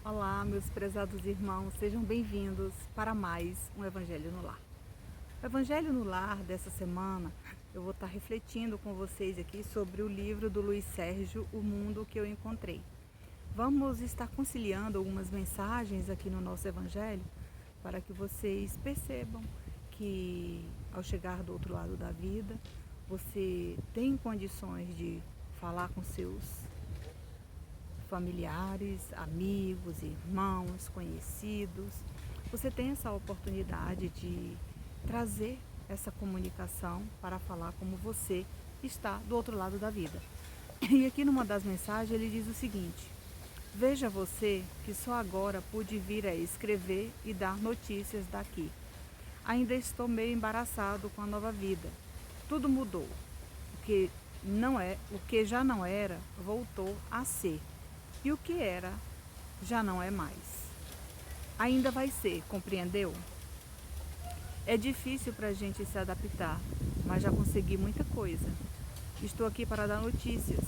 Olá, meus prezados irmãos, sejam bem-vindos para mais um Evangelho no Lar. O Evangelho no Lar dessa semana, eu vou estar refletindo com vocês aqui sobre o livro do Luiz Sérgio, O Mundo que eu Encontrei. Vamos estar conciliando algumas mensagens aqui no nosso Evangelho para que vocês percebam que ao chegar do outro lado da vida, você tem condições de falar com seus familiares, amigos, irmãos, conhecidos. Você tem essa oportunidade de trazer essa comunicação para falar como você está do outro lado da vida. E aqui numa das mensagens ele diz o seguinte: veja você que só agora pude vir a escrever e dar notícias daqui. Ainda estou meio embaraçado com a nova vida. Tudo mudou. O que já não era, voltou a ser. E o que era, já não é mais. Ainda vai ser, compreendeu? É difícil para a gente se adaptar, mas já consegui muita coisa. Estou aqui para dar notícias.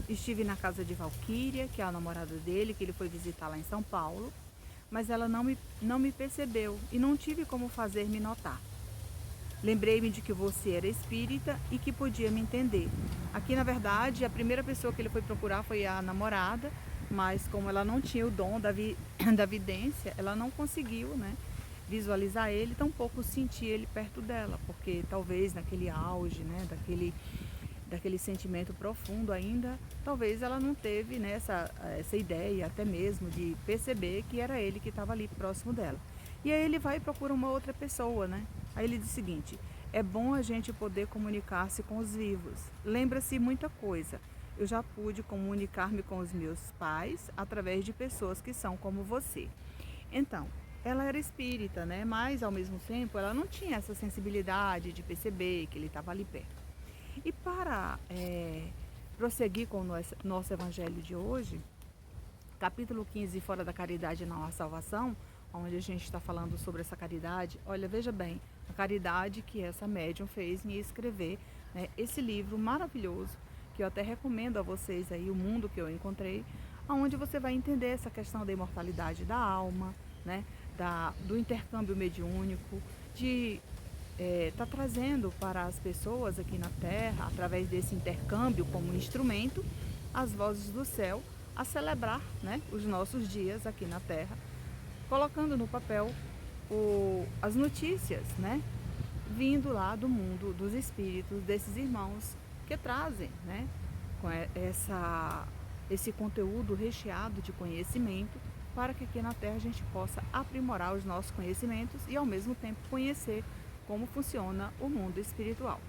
Estive na casa de Valquíria, que é a namorada dele, que ele foi visitar lá em São Paulo, mas ela não me percebeu e não tive como fazer me notar. Lembrei-me de que você era espírita e que podia me entender. Aqui, na verdade, a primeira pessoa que ele foi procurar foi a namorada, mas como ela não tinha o dom da vidência, ela não conseguiu, né, visualizar ele, tampouco sentir ele perto dela, porque talvez naquele auge, né, daquele sentimento profundo ainda, talvez ela não teve, né, essa ideia até mesmo de perceber que era ele que estava ali próximo dela. E aí ele vai e procura uma outra pessoa, né? Aí ele diz o seguinte: é bom a gente poder comunicar-se com os vivos. Lembra-se muita coisa. Eu já pude comunicar-me com os meus pais através de pessoas que são como você. Então, ela era espírita, né? Mas ao mesmo tempo ela não tinha essa sensibilidade de perceber que ele estava ali perto. E para prosseguir com o nosso evangelho de hoje, capítulo 15, Fora da Caridade não há salvação, onde a gente está falando sobre essa caridade. Olha, veja bem, a caridade que essa médium fez em escrever, né, esse livro maravilhoso, que eu até recomendo a vocês aí, O Mundo que eu Encontrei, onde você vai entender essa questão da imortalidade da alma, né, do intercâmbio mediúnico, de tá trazendo para as pessoas aqui na Terra, através desse intercâmbio como instrumento, as vozes do céu a celebrar, né, os nossos dias aqui na Terra, colocando no papel as notícias, né, vindo lá do mundo dos espíritos, desses irmãos que trazem, né, com esse conteúdo recheado de conhecimento, para que aqui na Terra a gente possa aprimorar os nossos conhecimentos e ao mesmo tempo conhecer como funciona o mundo espiritual.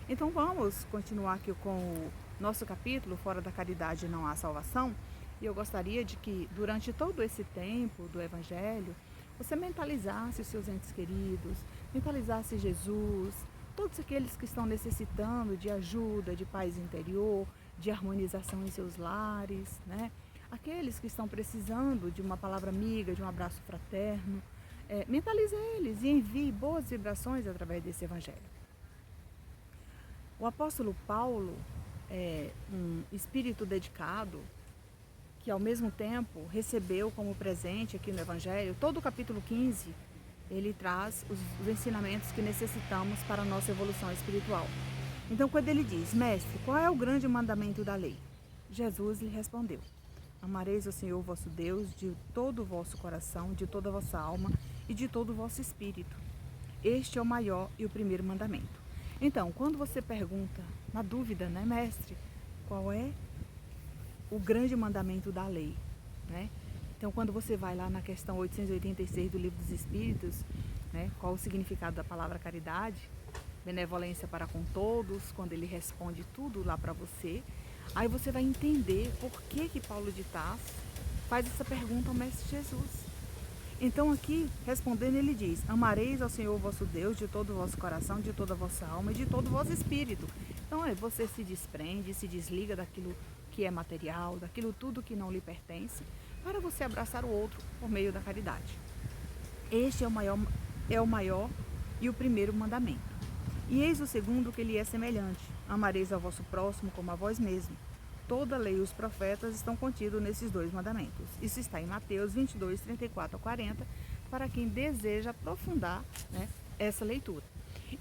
Então vamos continuar aqui com o nosso capítulo, Fora da Caridade não há salvação. E eu gostaria de que durante todo esse tempo do Evangelho, você mentalizasse os seus entes queridos, mentalizasse Jesus, todos aqueles que estão necessitando de ajuda, de paz interior, de harmonização em seus lares, né? Aqueles que estão precisando de uma palavra amiga, de um abraço fraterno, mentalize eles e envie boas vibrações através desse Evangelho. O apóstolo Paulo é um espírito dedicado, que ao mesmo tempo recebeu como presente aqui no Evangelho, todo o capítulo 15, ele traz os ensinamentos que necessitamos para a nossa evolução espiritual. Então, quando ele diz: mestre, qual é o grande mandamento da lei? Jesus lhe respondeu: amareis o Senhor vosso Deus de todo o vosso coração, de toda a vossa alma e de todo o vosso espírito. Este é o maior e o primeiro mandamento. Então, quando você pergunta, na dúvida, né, mestre, qual é o grande mandamento da lei, né? Então, quando você vai lá na questão 886 do Livro dos Espíritos, né, qual o significado da palavra caridade, benevolência para com todos, quando ele responde tudo lá para você, aí você vai entender por que Paulo de Tarso faz essa pergunta ao Mestre Jesus. Então aqui, respondendo, ele diz: amareis ao Senhor vosso Deus de todo o vosso coração, de toda a vossa alma e de todo o vosso espírito. Então você se desprende, se desliga daquilo que é material, daquilo tudo que não lhe pertence, para você abraçar o outro por meio da caridade. Este é o maior e o primeiro mandamento. E eis o segundo, que lhe é semelhante: amareis ao vosso próximo como a vós mesmo. Toda a lei e os profetas estão contidos nesses dois mandamentos. Isso está em Mateus 22, 34 a 40, para quem deseja aprofundar, né, essa leitura.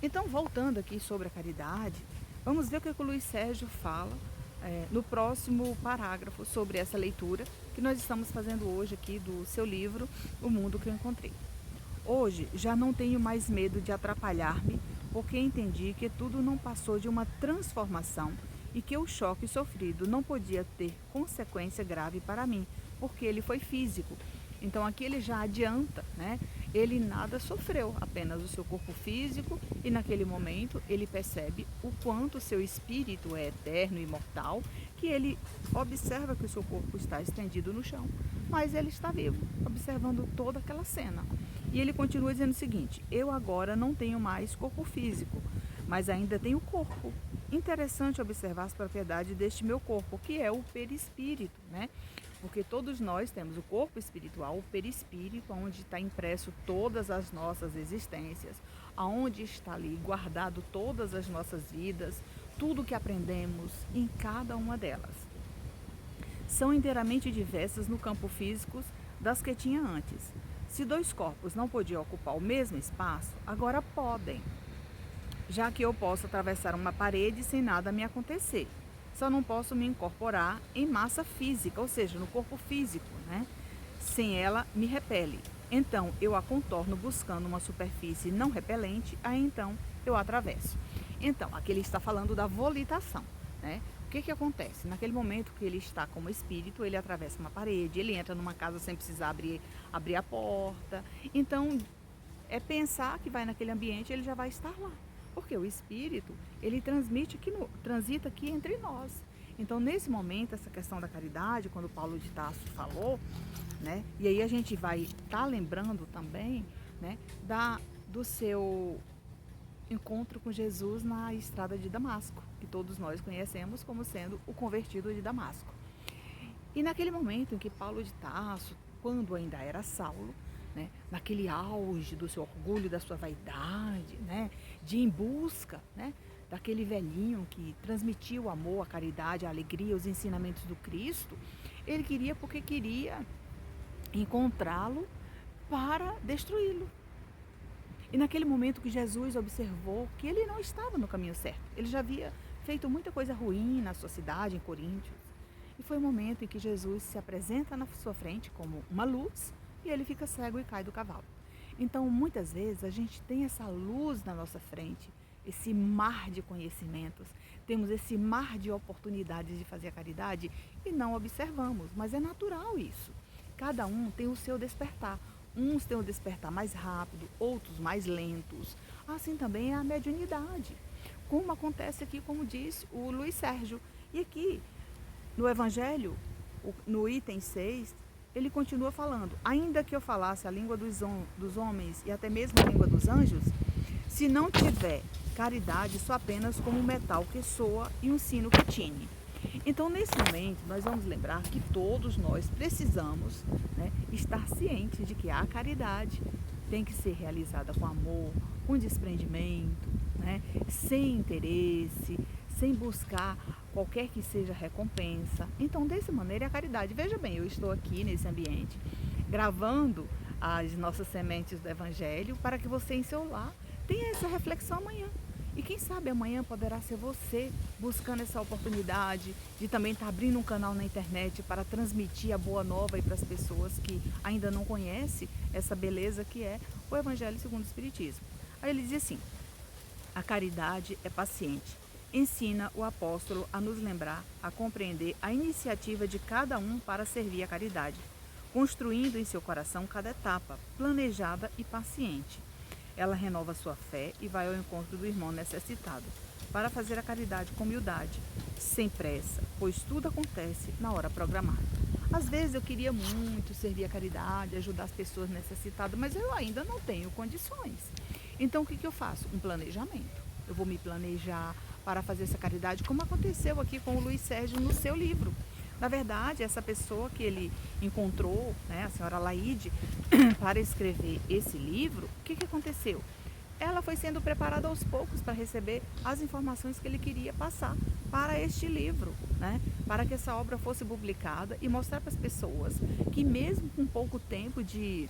Então, voltando aqui sobre a caridade, vamos ver o que o Luiz Sérgio fala no próximo parágrafo sobre essa leitura que nós estamos fazendo hoje aqui do seu livro, O Mundo que eu Encontrei. Hoje já não tenho mais medo de atrapalhar-me, porque entendi que tudo não passou de uma transformação e que o choque sofrido não podia ter consequência grave para mim, porque ele foi físico. Então aqui ele já adianta, né? Ele nada sofreu, apenas o seu corpo físico, e naquele momento ele percebe o quanto o seu espírito é eterno e imortal, que ele observa que o seu corpo está estendido no chão, mas ele está vivo, observando toda aquela cena. E ele continua dizendo o seguinte: eu agora não tenho mais corpo físico, mas ainda tenho corpo. Interessante observar as propriedades deste meu corpo, que é o perispírito, né? Porque todos nós temos o corpo espiritual, o perispírito, onde está impresso todas as nossas existências, aonde está ali guardado todas as nossas vidas, tudo que aprendemos em cada uma delas. São inteiramente diversas no campo físico das que tinha antes. Se dois corpos não podiam ocupar o mesmo espaço, agora podem, já que eu posso atravessar uma parede sem nada me acontecer. Só não posso me incorporar em massa física, ou seja, no corpo físico, né? Sem ela me repele. Então eu a contorno buscando uma superfície não repelente, aí então eu atravesso. Então, aqui ele está falando da volitação, né? O que acontece? Naquele momento que ele está como espírito, ele atravessa uma parede, ele entra numa casa sem precisar abrir a porta. Então, é pensar que vai naquele ambiente, ele já vai estar lá. Porque o espírito, ele transita aqui entre nós. Então, nesse momento, essa questão da caridade, quando Paulo de Tarso falou, né? E aí a gente vai estar lembrando também, né, do seu encontro com Jesus na estrada de Damasco, que todos nós conhecemos como sendo o convertido de Damasco. E naquele momento em que Paulo de Tarso, quando ainda era Saulo, né, naquele auge do seu orgulho, da sua vaidade, né, de ir em busca, né, daquele velhinho que transmitia o amor, a caridade, a alegria, os ensinamentos do Cristo, ele queria porque queria encontrá-lo para destruí-lo. E naquele momento que Jesus observou que ele não estava no caminho certo, ele já havia feito muita coisa ruim na sua cidade, em Coríntios, e foi o momento em que Jesus se apresenta na sua frente como uma luz, e ele fica cego e cai do cavalo. Então, muitas vezes, a gente tem essa luz na nossa frente, esse mar de conhecimentos, temos esse mar de oportunidades de fazer a caridade e não observamos, mas é natural isso. Cada um tem o seu despertar. Uns têm o despertar mais rápido, outros mais lentos. Assim também é a mediunidade. Como acontece aqui, como diz o Luiz Sérgio. E aqui, no Evangelho, no item 6, ele continua falando: ainda que eu falasse a língua dos homens e até mesmo a língua dos anjos, se não tiver caridade, sou apenas como um metal que soa e um sino que tine. Então, nesse momento, nós vamos lembrar que todos nós precisamos, né, estar cientes de que a caridade tem que ser realizada com amor, com desprendimento, né, sem interesse, sem buscar qualquer que seja recompensa. Então, dessa maneira, é a caridade. Veja bem, eu estou aqui nesse ambiente, gravando as nossas sementes do Evangelho, para que você em seu lar tenha essa reflexão amanhã. E quem sabe amanhã poderá ser você buscando essa oportunidade de também estar abrindo um canal na internet para transmitir a boa nova para as pessoas que ainda não conhecem essa beleza que é o Evangelho segundo o Espiritismo. Aí ele diz assim: a caridade é paciente. Ensina o apóstolo a nos lembrar, a compreender a iniciativa de cada um para servir a caridade, construindo em seu coração cada etapa, planejada e paciente. Ela renova sua fé e vai ao encontro do irmão necessitado, para fazer a caridade com humildade, sem pressa, pois tudo acontece na hora programada. Às vezes eu queria muito servir a caridade, ajudar as pessoas necessitadas, mas eu ainda não tenho condições. Então o que eu faço? Um planejamento. Eu vou me planejar para fazer essa caridade, como aconteceu aqui com o Luiz Sérgio no seu livro. Na verdade, essa pessoa que ele encontrou, né, a senhora Laide, para escrever esse livro, o que aconteceu? ela foi sendo preparada aos poucos para receber as informações que ele queria passar para este livro, né? Para que essa obra fosse publicada e mostrar para as pessoas que mesmo com pouco tempo de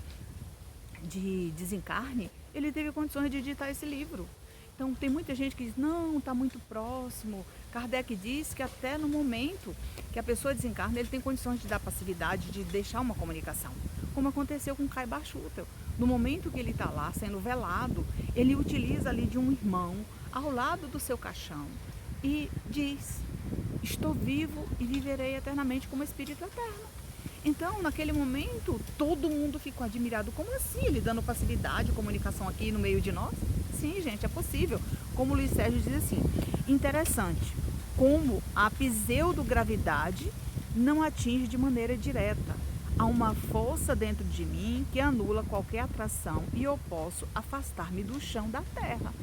desencarne, ele teve condições de editar esse livro. Então tem muita gente que diz, não, está muito próximo. Kardec diz que até no momento que a pessoa desencarna, ele tem condições de dar passividade, de deixar uma comunicação. Como aconteceu com Kai Bachutel. No momento que ele está lá sendo velado, ele utiliza ali de um irmão ao lado do seu caixão e diz, estou vivo e viverei eternamente como espírito eterno. Então, naquele momento, todo mundo ficou admirado. Como assim? Ele dando passividade, comunicação aqui no meio de nós? Sim, gente, é possível. Como o Luiz Sérgio diz assim, interessante, como a pseudogravidade não atinge de maneira direta. Há uma força dentro de mim que anula qualquer atração e eu posso afastar-me do chão da terra.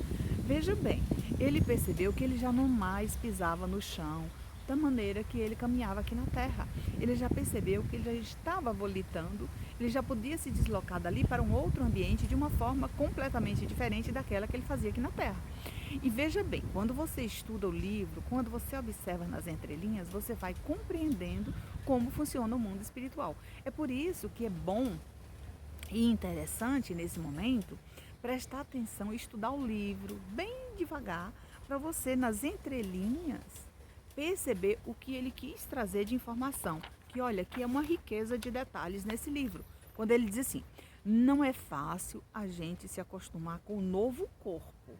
Veja bem, ele percebeu que ele já não mais pisava no chão da maneira que ele caminhava aqui na Terra. Ele já percebeu que ele já estava volitando, ele já podia se deslocar dali para um outro ambiente de uma forma completamente diferente daquela que ele fazia aqui na Terra. E veja bem, quando você estuda o livro, quando você observa nas entrelinhas, você vai compreendendo como funciona o mundo espiritual. É por isso que é bom e interessante nesse momento prestar atenção e estudar o livro bem devagar para você nas entrelinhas perceber o que ele quis trazer de informação, que olha, que é uma riqueza de detalhes nesse livro. Quando ele diz assim, não é fácil a gente se acostumar com o novo corpo.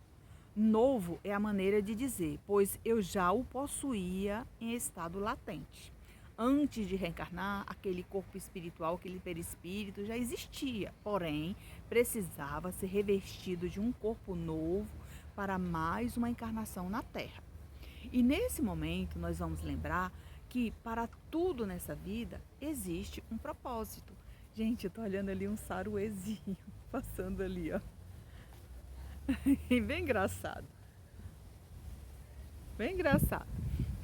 Novo é a maneira de dizer, pois eu já o possuía em estado latente. Antes de reencarnar, aquele corpo espiritual, aquele perispírito já existia, porém precisava ser revestido de um corpo novo para mais uma encarnação na Terra. E nesse momento nós vamos lembrar que para tudo nessa vida existe um propósito. Gente, eu tô olhando ali um saruezinho passando ali, ó. Bem engraçado. Bem engraçado.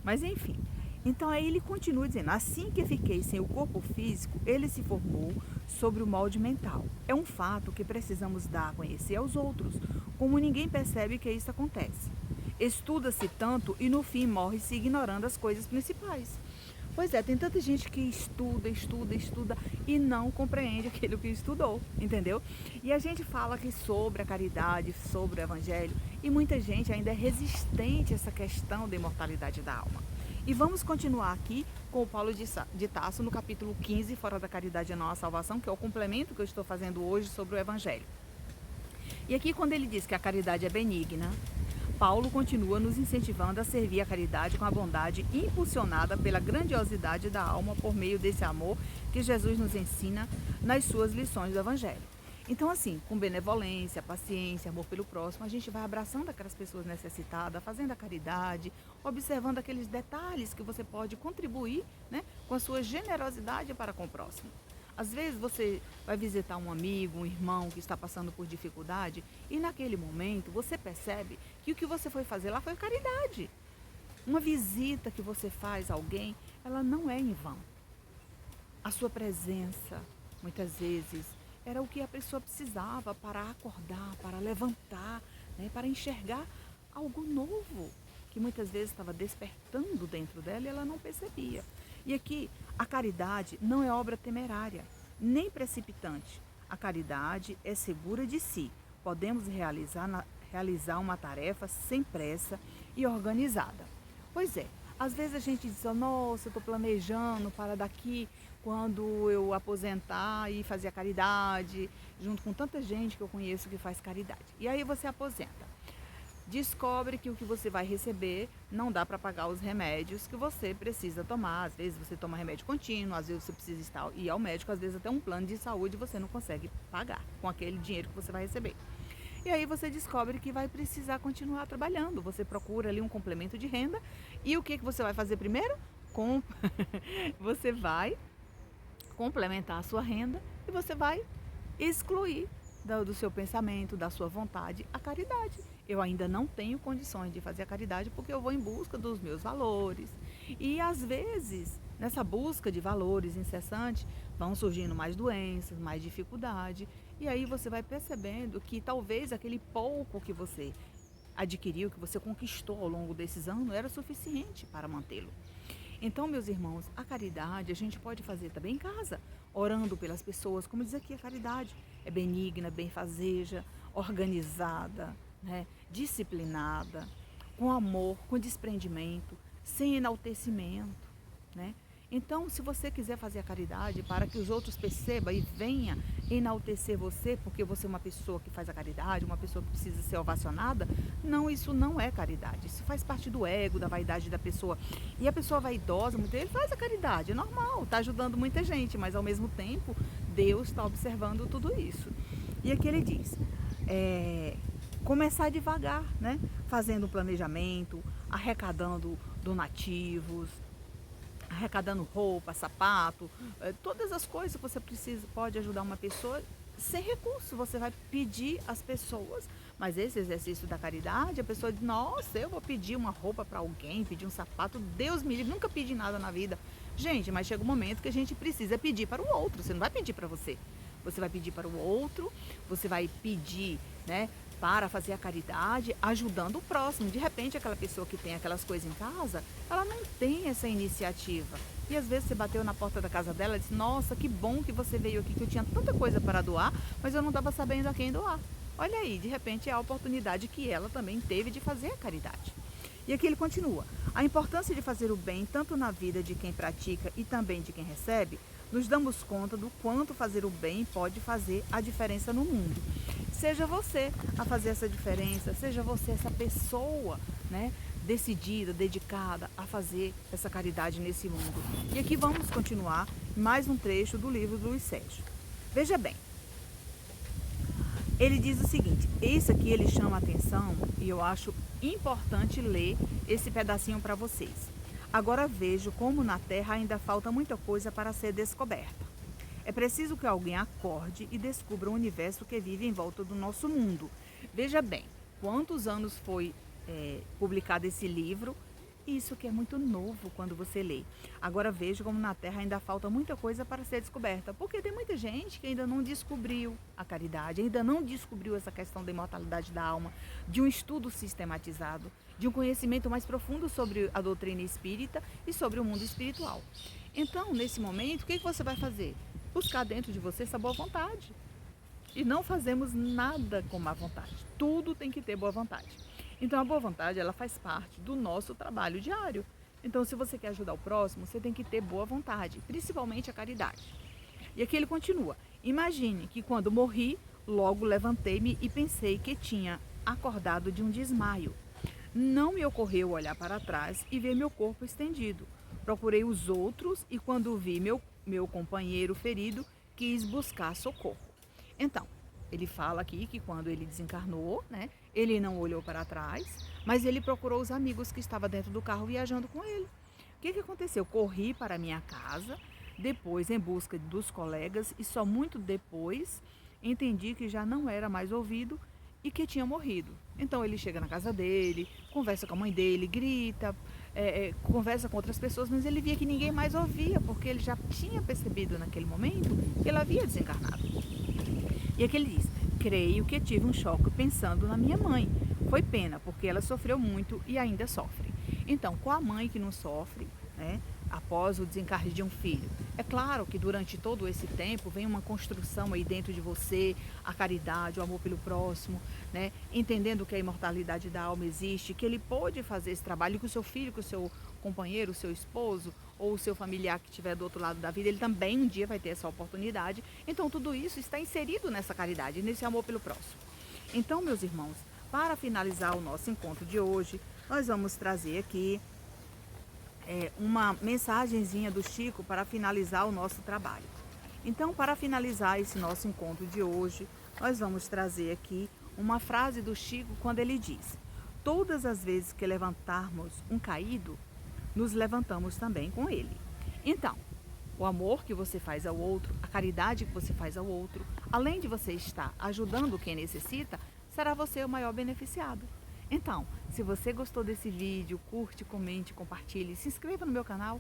Mas enfim. Então aí ele continua dizendo, assim que fiquei sem o corpo físico, ele se formou sobre o molde mental. É um fato que precisamos dar a conhecer aos outros, como ninguém percebe que isso acontece. Estuda-se tanto e no fim morre-se ignorando as coisas principais. Pois é, tem tanta gente que estuda e não compreende aquilo que estudou, entendeu? E a gente fala aqui sobre a caridade, sobre o evangelho, e muita gente ainda é resistente a essa questão da imortalidade da alma. E vamos continuar aqui com o Paulo de Tarso no capítulo 15, Fora da Caridade é Não a Salvação, que é o complemento que eu estou fazendo hoje sobre o evangelho. E aqui quando ele diz que a caridade é benigna, Paulo continua nos incentivando a servir a caridade com a bondade impulsionada pela grandiosidade da alma por meio desse amor que Jesus nos ensina nas suas lições do Evangelho. Então, assim, com benevolência, paciência, amor pelo próximo, a gente vai abraçando aquelas pessoas necessitadas, fazendo a caridade, observando aqueles detalhes que você pode contribuir, né, com a sua generosidade para com o próximo. Às vezes você vai visitar um amigo, um irmão que está passando por dificuldade e naquele momento você percebe que o que você foi fazer lá foi caridade. Uma visita que você faz a alguém, ela não é em vão. A sua presença, muitas vezes, era o que a pessoa precisava para acordar, para levantar, né, para enxergar algo novo, que muitas vezes estava despertando dentro dela e ela não percebia. E aqui, a caridade não é obra temerária, nem precipitante. A caridade é segura de si. Podemos realizar uma tarefa sem pressa e organizada. Pois é, às vezes a gente diz, nossa, eu estou planejando para daqui, quando eu aposentar e fazer a caridade, junto com tanta gente que eu conheço que faz caridade. E aí você aposenta. Descobre que o que você vai receber não dá para pagar os remédios que você precisa tomar. Às vezes você toma remédio contínuo, às vezes você precisa ir ao médico, às vezes até um plano de saúde você não consegue pagar com aquele dinheiro que você vai receber. E aí você descobre que vai precisar continuar trabalhando. Você procura ali um complemento de renda e o que você vai fazer primeiro? Você vai complementar a sua renda e você vai excluir do seu pensamento, da sua vontade, a caridade. Eu ainda não tenho condições de fazer a caridade porque eu vou em busca dos meus valores. E às vezes Nessa busca de valores incessante, vão surgindo mais doenças, mais dificuldade, e aí você vai percebendo que talvez aquele pouco que você adquiriu, que você conquistou ao longo desses anos, era suficiente para mantê-lo. Então, meus irmãos, a caridade a gente pode fazer também em casa, orando pelas pessoas, como diz aqui, a caridade é benigna, benfazeja, organizada, né, disciplinada, com amor, com desprendimento, sem enaltecimento, né? Então, se você quiser fazer a caridade para que os outros percebam e venham enaltecer você, porque você é uma pessoa que faz a caridade, uma pessoa que precisa ser ovacionada, não, isso não é caridade. Isso faz parte do ego, da vaidade da pessoa. E a pessoa vaidosa, ele faz a caridade, é normal, está ajudando muita gente, mas ao mesmo tempo, Deus está observando tudo isso. E aqui ele diz, começar devagar, né? Fazendo um planejamento, arrecadando donativos, arrecadando roupa, sapato, todas as coisas que você precisa, pode ajudar uma pessoa sem recurso. Você vai pedir às pessoas, mas esse exercício da caridade, a pessoa diz, nossa, eu vou pedir uma roupa para alguém, pedir um sapato, Deus me livre, nunca pedi nada na vida. Gente, mas chega um momento que a gente precisa pedir para o outro, você não vai pedir para você. Você vai pedir para o outro, você vai pedir, né, para fazer a caridade, ajudando o próximo. De repente, aquela pessoa que tem aquelas coisas em casa, ela não tem essa iniciativa. E às vezes você bateu na porta da casa dela e disse, nossa, que bom que você veio aqui, que eu tinha tanta coisa para doar, mas eu não estava sabendo a quem doar. Olha aí, de repente é a oportunidade que ela também teve de fazer a caridade. E aqui ele continua, a importância de fazer o bem, tanto na vida de quem pratica e também de quem recebe, nos damos conta do quanto fazer o bem pode fazer a diferença no mundo. Seja você a fazer essa diferença, seja você essa pessoa, né, decidida, dedicada a fazer essa caridade nesse mundo. E aqui vamos continuar mais um trecho do livro do Luiz Sérgio. Veja bem, ele diz o seguinte, esse aqui ele chama a atenção e eu acho importante ler esse pedacinho para vocês. Agora vejo como na Terra ainda falta muita coisa para ser descoberta. É preciso que alguém acorde e descubra o universo que vive em volta do nosso mundo. Veja bem, quantos anos foi publicado esse livro? Isso que é muito novo quando você lê. Agora vejo como na Terra ainda falta muita coisa para ser descoberta, porque tem muita gente que ainda não descobriu a caridade, ainda não descobriu essa questão da imortalidade da alma, de um estudo sistematizado, de um conhecimento mais profundo sobre a doutrina espírita e sobre o mundo espiritual. Então, nesse momento, o que você vai fazer? Buscar dentro de você essa boa vontade. E não fazemos nada com má vontade. Tudo tem que ter boa vontade. Então, a boa vontade, ela faz parte do nosso trabalho diário. Então, se você quer ajudar o próximo, você tem que ter boa vontade, principalmente a caridade. E aqui ele continua. Imagine que quando morri, logo levantei-me e pensei que tinha acordado de um desmaio. Não me ocorreu olhar para trás e ver meu corpo estendido. Procurei os outros e quando vi meu companheiro ferido, quis buscar socorro. Então, ele fala aqui que quando ele desencarnou, né, ele não olhou para trás, mas ele procurou os amigos que estavam dentro do carro viajando com ele. O que aconteceu? Corri para minha casa, depois em busca dos colegas e só muito depois entendi que já não era mais ouvido e que tinha morrido. Então ele chega na casa dele, conversa com a mãe dele, grita, conversa com outras pessoas, mas ele via que ninguém mais ouvia, porque ele já tinha percebido naquele momento que ele havia desencarnado. E aqui ele diz, creio que tive um choque pensando na minha mãe. Foi pena, porque ela sofreu muito e ainda sofre. Então, qual a mãe que não sofre, né, após o desencarne de um filho? É claro que durante todo esse tempo vem uma construção aí dentro de você, a caridade, o amor pelo próximo, né, entendendo que a imortalidade da alma existe, que ele pode fazer esse trabalho, que o seu filho, que o seu companheiro, o seu esposo ou o seu familiar que estiver do outro lado da vida, ele também um dia vai ter essa oportunidade. Então tudo isso está inserido nessa caridade, nesse amor pelo próximo. Então, meus irmãos, para finalizar o nosso encontro de hoje, nós vamos trazer aqui uma mensagenzinha do Chico para finalizar o nosso trabalho. Então, para finalizar esse nosso encontro de hoje, nós vamos trazer aqui uma frase do Chico quando ele diz: todas as vezes que levantarmos um caído, nos levantamos também com ele. Então, o amor que você faz ao outro, a caridade que você faz ao outro, além de você estar ajudando quem necessita, será você o maior beneficiado. Então, se você gostou desse vídeo, curte, comente, compartilhe, se inscreva no meu canal.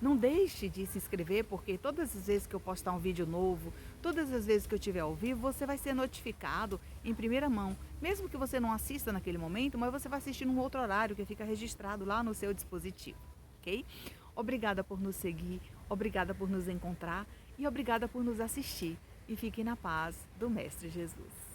Não deixe de se inscrever, porque todas as vezes que eu postar um vídeo novo, todas as vezes que eu estiver ao vivo, você vai ser notificado em primeira mão. Mesmo que você não assista naquele momento, mas você vai assistir num outro horário que fica registrado lá no seu dispositivo, ok? Obrigada por nos seguir, obrigada por nos encontrar e obrigada por nos assistir. E fiquem na paz do Mestre Jesus.